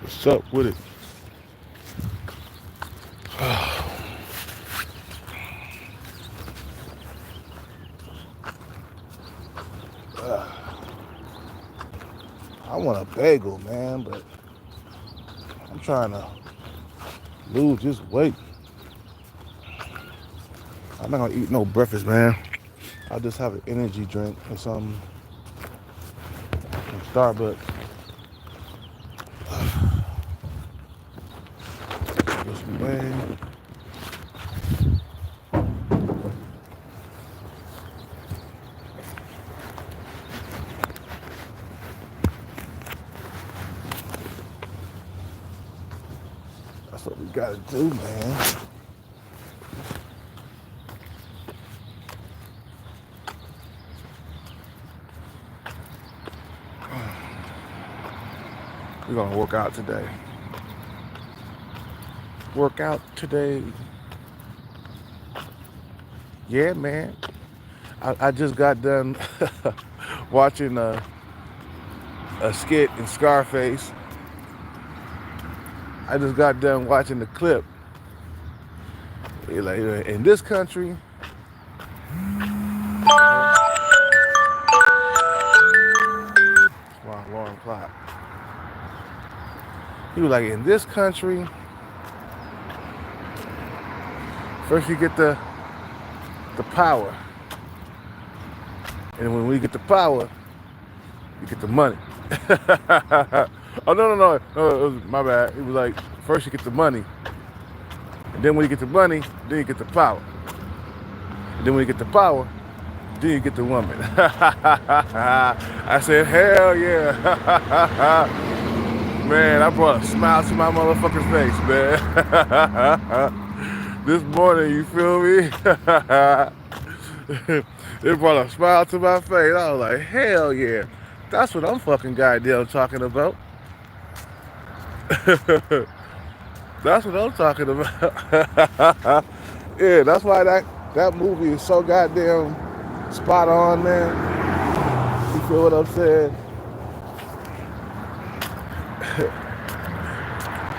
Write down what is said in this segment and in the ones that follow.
What's up with it? I want a bagel, man, but I'm trying to lose this weight. I'm not gonna eat no breakfast, man. I'll just have an energy drink or something from Starbucks. This way. That's what we gotta do, man. We're gonna work out today. Work out today. Yeah, man. I just got done watching a skit in Scarface. I just got done watching the clip. Like, in this country, my alarm clock. He was like, in this country, first you get the power, and when we get the power, you get the money. Oh no, it was, my bad. It was like, first you get the money, and then when you get the money, then you get the power, and then when you get the power, then you get the woman. I said, hell yeah. Man, I brought a smile to my motherfucking face, man. This morning, you feel me? It brought a smile to my face. I was like, hell yeah. That's what I'm fucking goddamn talking about. That's what I'm talking about. Yeah, that's why that movie is so goddamn spot on, man. You feel what I'm saying?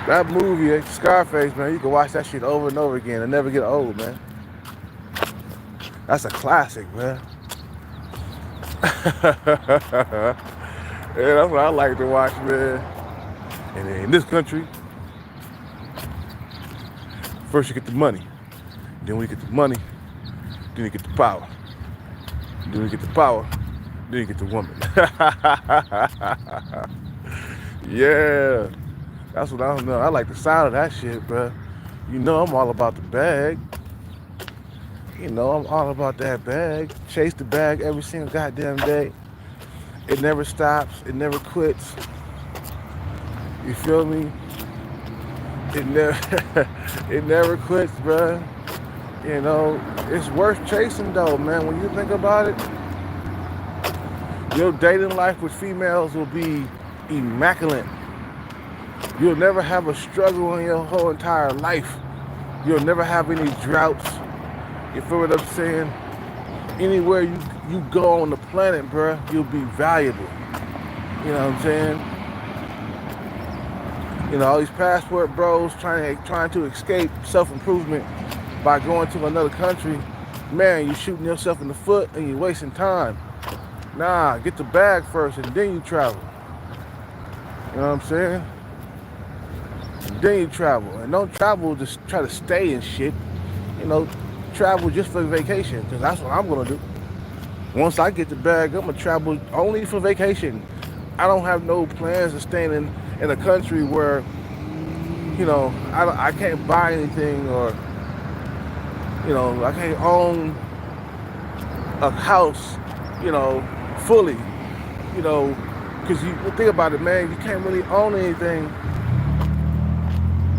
That movie, Scarface, man, you can watch that shit over and over again and never get old, man. That's a classic, man. Yeah, that's what I like to watch, man. And in this country, first you get the money. Then when you get the money, then you get the power. Then when you get the power, then you get the woman. Yeah. That's what I don't know. I like the sound of that shit, bro. You know I'm all about the bag. You know I'm all about that bag. Chase the bag every single goddamn day. It never stops. It never quits. You feel me? It never it never quits, bro. You know, it's worth chasing though, man. When you think about it, your dating life with females will be immaculate. You'll never have a struggle in your whole entire life. You'll never have any droughts. You feel what I'm saying? Anywhere you go on the planet, bruh, you'll be valuable. You know what I'm saying? You know, all these passport bros trying to escape self-improvement by going to another country. Man, you're shooting yourself in the foot and you're wasting time. Nah, get the bag first and then you travel. You know what I'm saying? Then you travel. And don't travel just try to stay and shit. You know, travel just for vacation, because that's what I'm going to do. Once I get the bag, I'm going to travel only for vacation. I don't have no plans of staying in a country where, you know, I can't buy anything, or, you know, I can't own a house, you know, fully, you know, because you think about it, man, you can't really own anything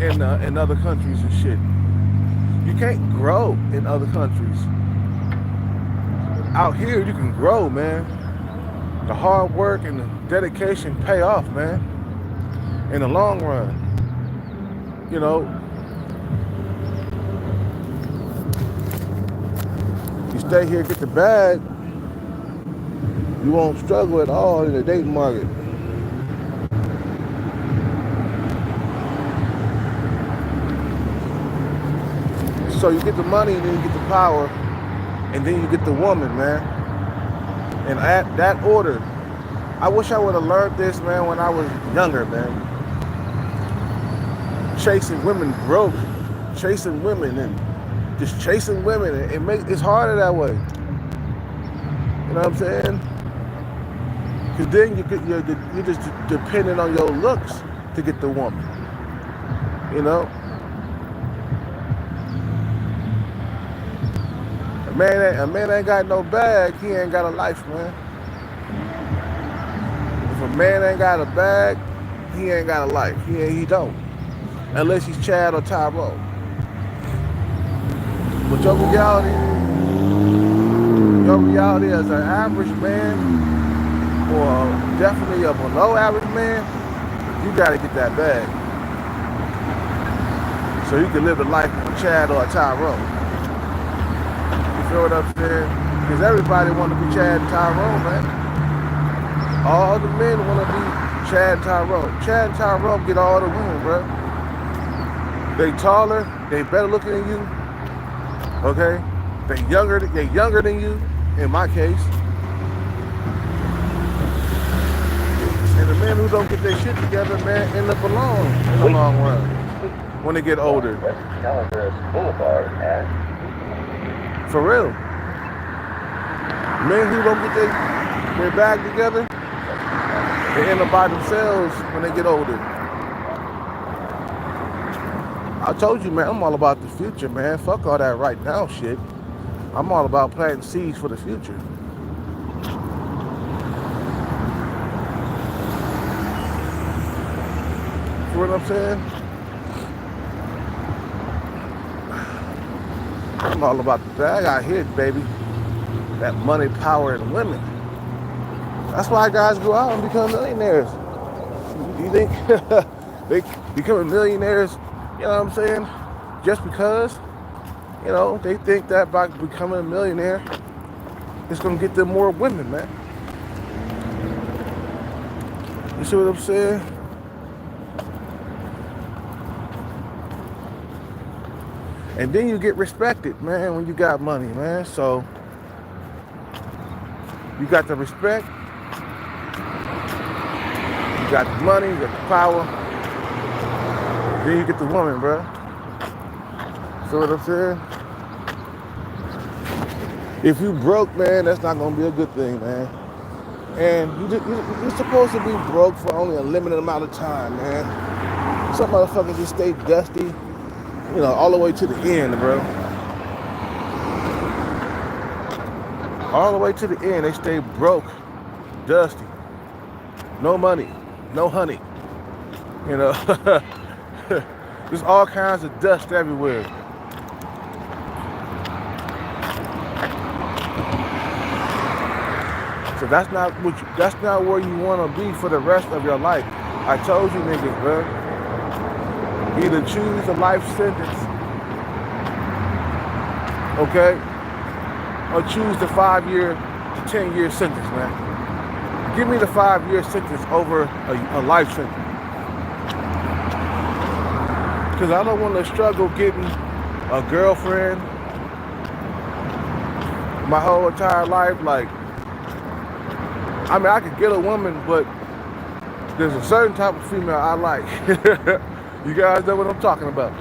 in other countries and shit. You can't grow in other countries. Out here, you can grow, man. The hard work and the dedication pay off, man. In the long run, you know. You stay here, get the bag, you won't struggle at all in the dating market. So you get the money, and then you get the power, and then you get the woman, man. And at that order, I wish I would have learned this, man, when I was younger, man. Chasing women broke, chasing women and just chasing women. It's harder that way. You know what I'm saying? Because then you're just dependent on your looks to get the woman. You know? A man ain't got no bag, he ain't got a life, man. If a man ain't got a bag, he ain't got a life. He don't. Unless he's Chad or Tyrone. But your reality as an average man, or definitely a below average man, you gotta get that bag. So you can live the life of a Chad or a Tyrone. You feel what I'm saying? Because everybody wanna be Chad and Tyrone, man. All the men wanna be Chad and Tyrone. Chad and Tyrone get all the women, bro. They taller, they better looking than you. Okay? They younger than you, in my case. And the men who don't get their shit together, man, end up alone in the long run when they get older. For real. Men who don't get their bag together, they end up by themselves when they get older. I told you, man, I'm all about the future, man. Fuck all that right now shit. I'm all about planting seeds for the future. You know what I'm saying? I'm all about the bag out here, baby. That money, power, and women. That's why guys go out and become millionaires. You think they becoming millionaires, you know what I'm saying? Just because, you know, they think that by becoming a millionaire, it's gonna get them more women, man. You see what I'm saying? And then you get respected, man, when you got money, man. So you got the respect, you got the money, you got the power, then you get the woman, bro. See what I'm saying? If you broke, man, that's not gonna be a good thing, man. And you're supposed to be broke for only a limited amount of time, man. Some motherfuckers just stay dusty, you know, all the way to the end, bro. All the way to the end, they stay broke, dusty, no money, no honey. You know, there's all kinds of dust everywhere. So that's not where you want to be for the rest of your life. I told you niggas, bro. Either choose a life sentence, okay, or choose the 5-year to 10-year sentence, man. Give me the 5-year sentence over a life sentence. Because I don't want to struggle getting a girlfriend my whole entire life. Like, I mean, I could get a woman, but there's a certain type of female I like. You guys know what I'm talking about.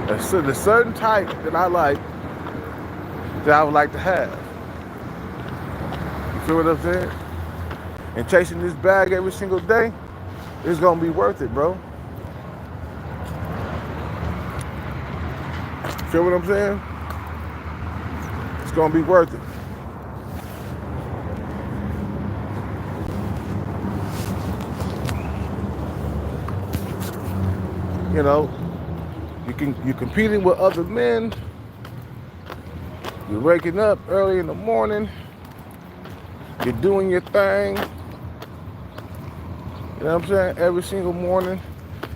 There's a certain type that I like that I would like to have. You feel what I'm saying? And chasing this bag every single day is gonna be worth it, bro. Feel what I'm saying? It's gonna be worth it. You know, you're competing with other men. You're waking up early in the morning. You're doing your thing. You know what I'm saying? Every single morning,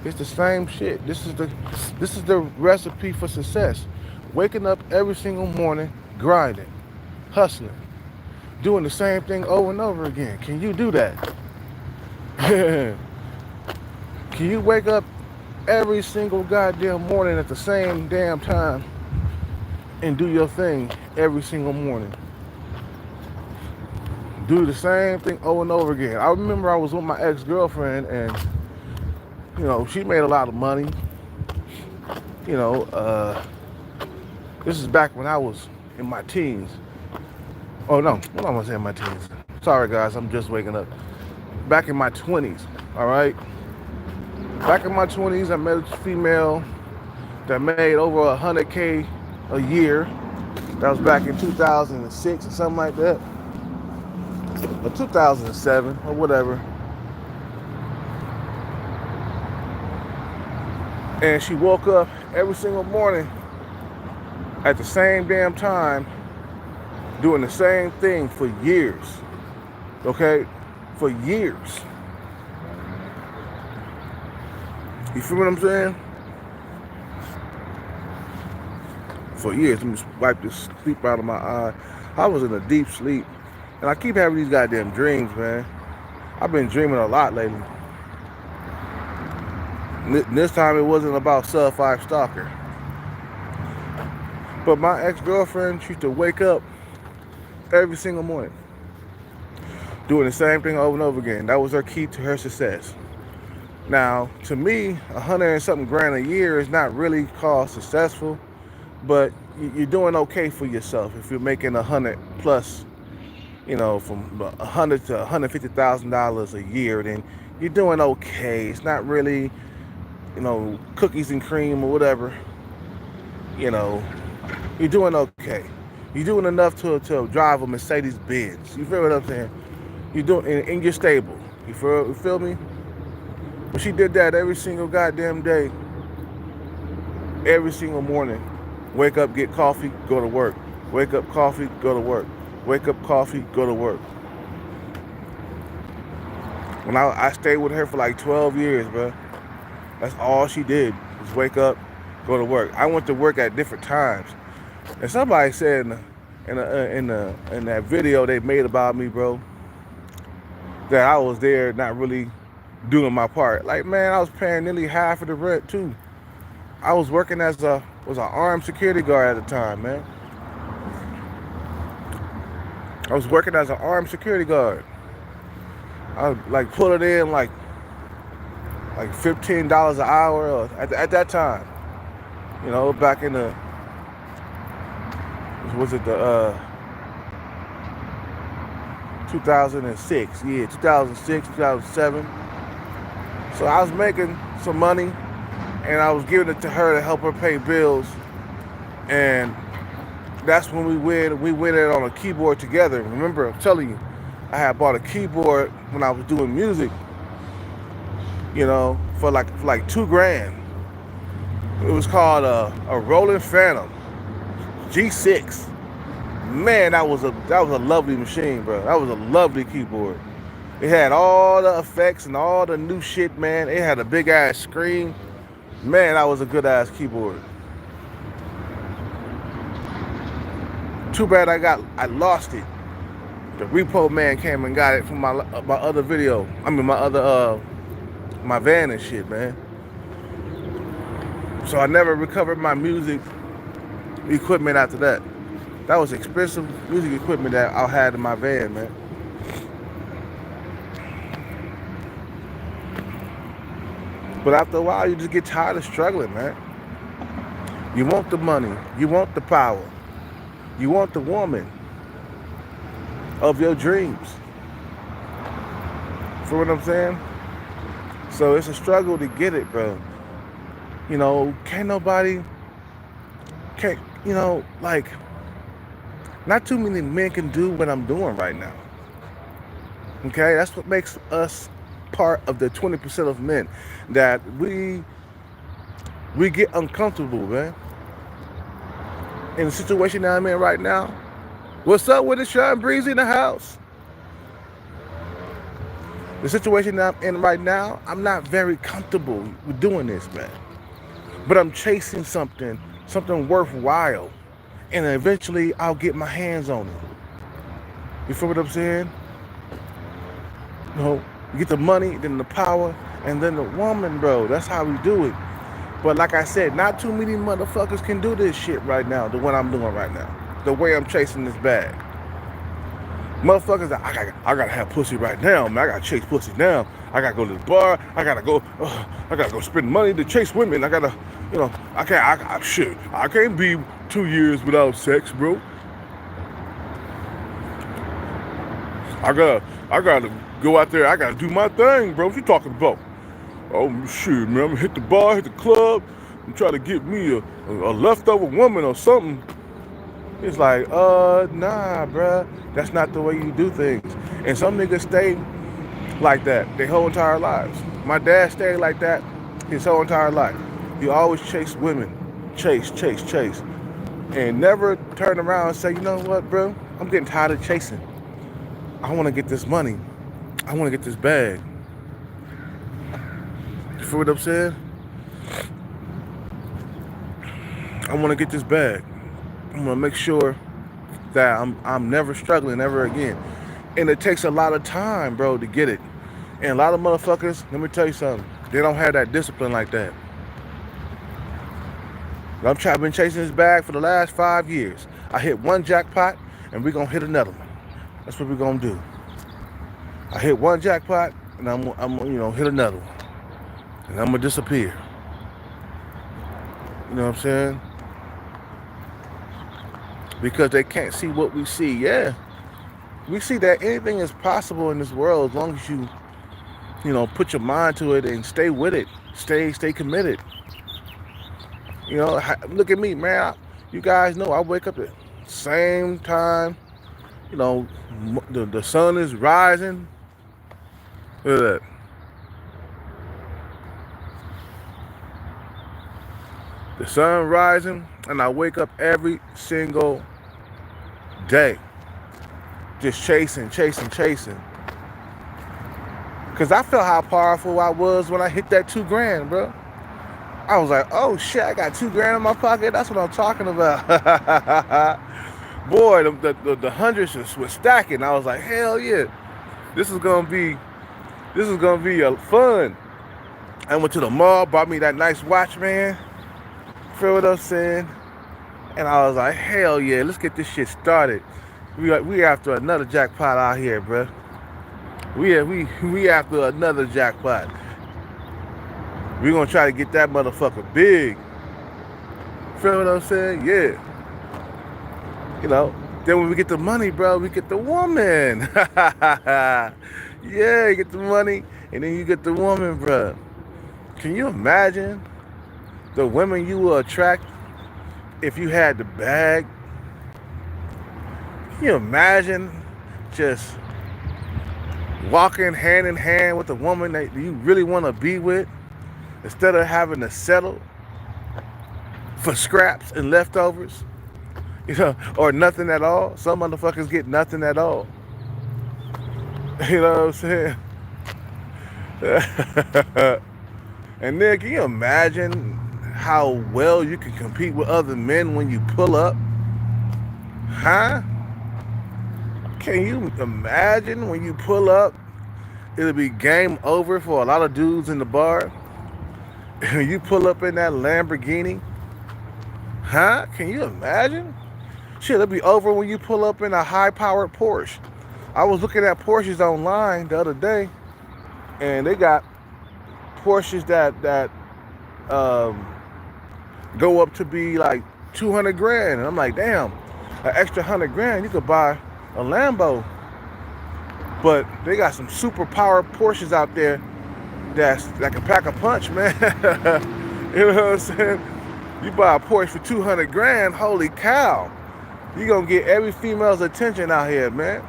it's the same shit. This is the recipe for success. Waking up every single morning, grinding, hustling, doing the same thing over and over again. Can you do that? Can you wake up every single goddamn morning at the same damn time and do your thing every single morning. Do the same thing over and over again. I remember I was with my ex-girlfriend and, she made a lot of money. You know, this is back when I was in my teens. Oh no, what am I saying in my teens? Sorry guys, I'm just waking up. Back in my 20s, all right? Back in my 20s, I met a female that made over 100K a year. That was back in 2006 or something like that. Or 2007 or whatever. And she woke up every single morning at the same damn time doing the same thing for years. Okay? For years. You feel what I'm saying? For years. Let me just wipe this sleep out of my eye. I was in a deep sleep. And I keep having these goddamn dreams, man. I've been dreaming a lot lately. This time it wasn't about Sub 5 Stalker. But my ex-girlfriend, she used to wake up every single morning doing the same thing over and over again. That was her key to her success. Now, to me, 100 and something grand a year is not really called successful, but you're doing okay for yourself. If you're making 100 plus, from $100 to $150,000 a year, then you're doing okay. It's not really, cookies and cream or whatever. You're doing okay. You're doing enough to drive a Mercedes Benz. You feel what I'm saying? You're doing, and you're stable. You feel me? But she did that every single goddamn day, every single morning. Wake up, get coffee, go to work. Wake up, coffee, go to work. Wake up, coffee, go to work. When I stayed with her for like 12 years, bro. That's all she did was wake up, go to work. I went to work at different times. And somebody said in that video they made about me, bro, that I was there not really doing my part. Like, man, I was paying nearly half of the rent too. I was working as an armed security guard at the time, man. I was working as an armed security guard. I was like pulling in like $15 an hour at that time. Back in the, was it the 2006? Yeah, 2006, 2007. So I was making some money and I was giving it to her to help her pay bills. And that's when we went in on a keyboard together. Remember, I'm telling you, I had bought a keyboard when I was doing music, for like $2,000. It was called a Roland Phantom G6. Man, that was a lovely machine, bro. That was a lovely keyboard. It had all the effects and all the new shit, man. It had a big ass screen. Man, that was a good ass keyboard. Too bad I lost it. The repo man came and got it from my other video. I mean my van and shit, man. So I never recovered my music equipment after that. That was expensive music equipment that I had in my van, man. But after a while, you just get tired of struggling, man. You want the money. You want the power. You want the woman of your dreams. For what I'm saying? So it's a struggle to get it, bro. Not too many men can do what I'm doing right now. Okay? That's what makes us part of the 20% of men, that we get uncomfortable, man. In the situation that I'm in right now, what's up with it, Sean Breezy in the house? The situation that I'm in right now, I'm not very comfortable with doing this, man. But I'm chasing something worthwhile. And eventually I'll get my hands on it. You feel what I'm saying? You get the money, then the power, and then the woman, bro. That's how we do it. But like I said, not too many motherfuckers can do this shit right now, the one I'm doing right now. The way I'm chasing this bag. Motherfuckers, I gotta have pussy right now, man. I gotta chase pussy now. I gotta go to the bar. I gotta go spend money to chase women. I gotta, I can't be 2 years without sex, bro. I gotta go out there. I gotta do my thing, bro. What you talking about? Oh shit, man. I'm gonna hit the bar, hit the club, and try to get me a leftover woman or something. It's like, nah, bruh. That's not the way you do things. And some niggas stay like that their whole entire lives. My dad stayed like that his whole entire life. He always chased women. Chase. And never turn around and say, you know what, bro? I'm getting tired of chasing. I want to get this money. I want to get this bag. You feel what I'm saying? I want to get this bag. I'm gonna make sure that I'm never struggling ever again. And it takes a lot of time, bro, to get it. And a lot of motherfuckers, let me tell you something, they don't have that discipline like that. I've been chasing this bag for the last 5 years. I hit one jackpot, and we're gonna hit another one. That's what we're gonna do. I hit one jackpot, and I'm hit another one, and I'm gonna disappear. You know what I'm saying? Because they can't see what we see. Yeah, we see that anything is possible in this world as long as you put your mind to it and stay with it, stay committed. Look at me, man. You guys know I wake up at the same time. The sun is rising. Look at that. The sun rising, and I wake up every single day. Just chasing. Cause I felt how powerful I was when I hit that $2,000, bro. I was like, oh shit, I got $2,000 in my pocket. That's what I'm talking about. Boy, the hundreds was stacking. I was like, hell yeah, this is gonna be a fun. I went to the mall, bought me that nice watch, man. Feel what I'm saying? And I was like, hell yeah, let's get this shit started. We after another jackpot out here, bro. We after another jackpot. We gonna try to get that motherfucker big. Feel what I'm saying? Yeah. Then when we get the money, bro, we get the woman. Yeah, you get the money, and then you get the woman, bro. Can you imagine the women you will attract if you had the bag? Can you imagine just walking hand in hand with a woman that you really want to be with instead of having to settle for scraps and leftovers, or nothing at all? Some motherfuckers get nothing at all. You know what I'm saying? And then can you imagine how well you can compete with other men when you pull up? Huh? Can you imagine when you pull up, it'll be game over for a lot of dudes in the bar? You pull up in that Lamborghini? Huh? Can you imagine? Shit, it'll be over when you pull up in a high-powered Porsche. I was looking at Porsches online the other day, and they got Porsches that go up to be like $200,000, and I'm like, damn, an extra $100,000 you could buy a Lambo. But they got some super powered Porsches out there that can pack a punch, man. You know what I'm saying? You buy a Porsche for $200,000, holy cow! You gonna get every female's attention out here, man.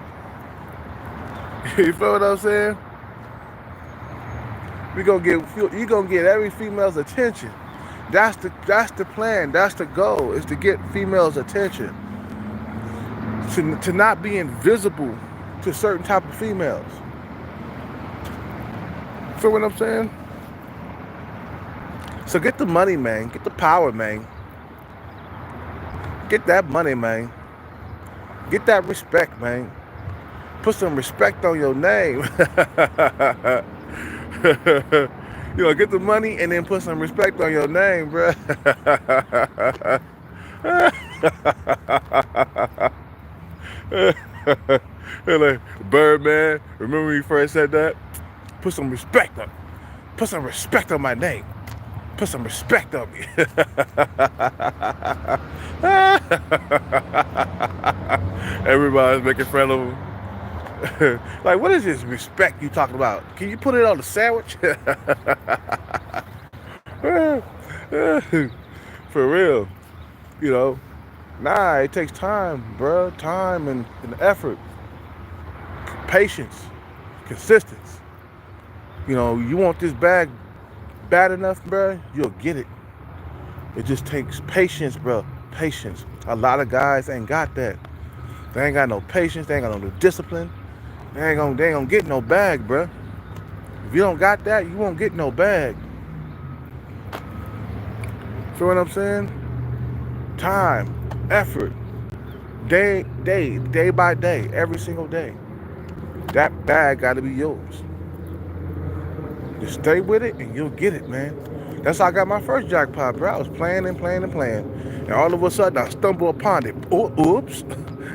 You feel what I'm saying? You gonna get every female's attention. That's the plan. That's the goal, is to get females' attention. To not be invisible to certain type of females. Feel what I'm saying? So get the money, man. Get the power, man. Get that money, man. Get that respect, man. Put some respect on your name. Get the money and then put some respect on your name, bro. Like, Birdman, remember when you first said that? Put some respect up. Put some respect on my name. Put some respect on me. Everybody's making fun of him. Like, what is this respect you talking about? Can you put it on the sandwich? For real. Nah, it takes time, bro. Time and effort. Patience. Consistency. You want this bag bad enough, bro, you'll get it. It just takes patience, bro. Patience. A lot of guys ain't got that. They ain't got no patience. They ain't got no discipline. They ain't gonna get no bag, bro. If you don't got that, you won't get no bag. Feel what I'm saying? Time, effort, day by day, every single day. That bag got to be yours. Just stay with it and you'll get it, man. That's how I got my first jackpot, bro. I was playing and playing and playing. And all of a sudden, I stumbled upon it. Oops.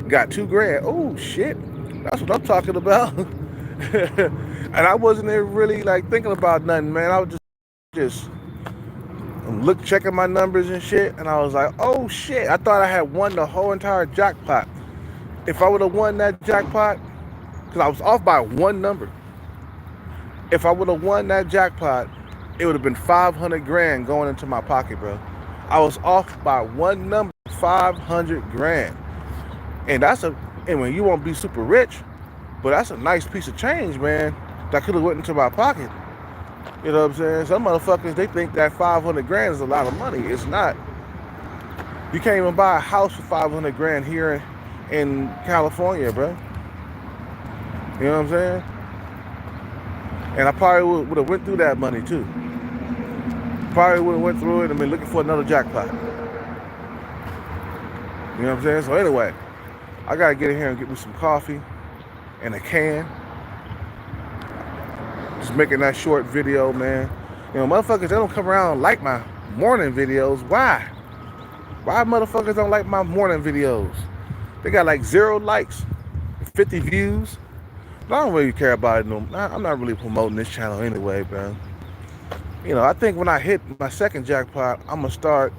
Got $2,000. Oh, shit. That's what I'm talking about. And I wasn't really, thinking about nothing, man. I was just checking my numbers and shit. And I was like, oh, shit. I thought I had won the whole entire jackpot. If I would have won that jackpot, because I was off by one number. If I would have won that jackpot, it would have been $500,000 going into my pocket, bro. I was off by one number, $500,000. And when you won't be super rich, but that's a nice piece of change, man, that could have went into my pocket. You know what I'm saying? Some motherfuckers, they think that $500,000 is a lot of money. It's not. You can't even buy a house for $500,000 here in California, bro. You know what I'm saying? And I probably would have went through that money too. Probably would have went through it and been looking for another jackpot. You know what I'm saying? So anyway, I gotta get in here and get me some coffee and a can. Just making that short video, man. Motherfuckers, they don't come around and like my morning videos. Why? Why motherfuckers don't like my morning videos? They got 0 likes, 50 views. But I don't really care about it. No, I'm not really promoting this channel anyway, man. I think when I hit my second jackpot, I'm gonna start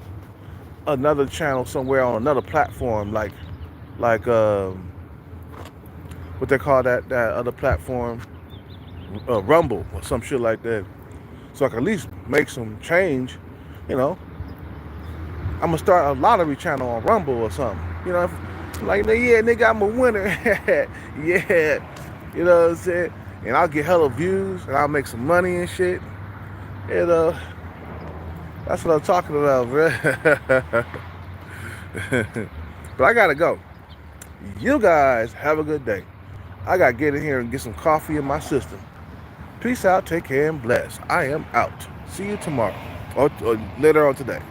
another channel somewhere on another platform, like what they call that other platform, Rumble or some shit like that. So I can at least make some change. I'm gonna start a lottery channel on Rumble or something. Yeah, nigga, I'm a winner. Yeah. You know what I'm saying? And I'll get hella views and I'll make some money and shit. That's what I'm talking about, bro. But I gotta go. You guys have a good day. I gotta get in here and get some coffee in my system. Peace out, take care, and bless. I am out. See you tomorrow or later on today.